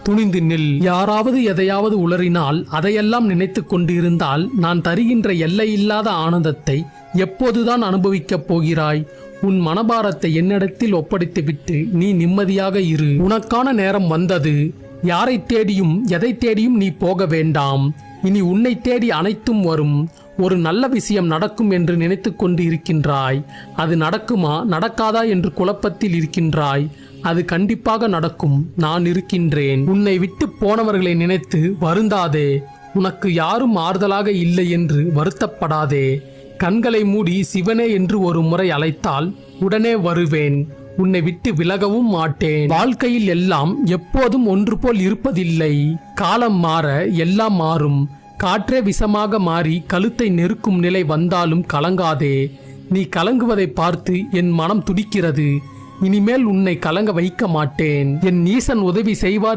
துணிந்து நில். யாராவது எதையாவது உளறினால் அதையெல்லாம் நினைத்து கொண்டிருந்தால் நான் தருகின்ற எல்லையில்லாத ஆனந்தத்தை எப்போதுதான் அனுபவிக்கப் போகிறாய்? உன் மனபாரத்தை என்னிடத்தில் ஒப்படைத்துவிட்டு நீ நிம்மதியாக இரு. உனக்கான நேரம் வந்தது. யாரை தேடியும் எதை தேடியும் நீ போக வேண்டாம். இனி உன்னை தேடி அனைத்தும் வரும். ஒரு நல்ல விஷயம் நடக்கும் என்று நினைத்து கொண்டு இருக்கின்றாய். அது நடக்குமா நடக்காதா என்று குழப்பத்தில் இருக்கின்றாய். அது கண்டிப்பாக நடக்கும். நான் இருக்கின்றேன். உன்னை விட்டு போனவர்களை நினைத்து வருந்தாதே. உனக்கு யாரும் ஆறுதலாக இல்லை என்று வருத்தப்படாதே. கண்களை மூடி சிவனே என்று ஒரு முறை அழைத்தால் உடனே வருவேன். உன்னை விட்டு விலகவும் மாட்டேன். வாழ்க்கையில் எல்லாம் எப்போதும் ஒன்று போல் இருப்பதில்லை. காலம் மாற எல்லாம் மாறும். காற்றே விஷமாக மாறி கழுத்தை நெருக்கும் நிலை வந்தாலும் கலங்காதே. நீ கலங்குவதை பார்த்து என் மனம் துடிக்கிறது. இனிமேல் உன்னை கலங்க வைக்க மாட்டேன். என் ஈசன் உதவி செய்வார்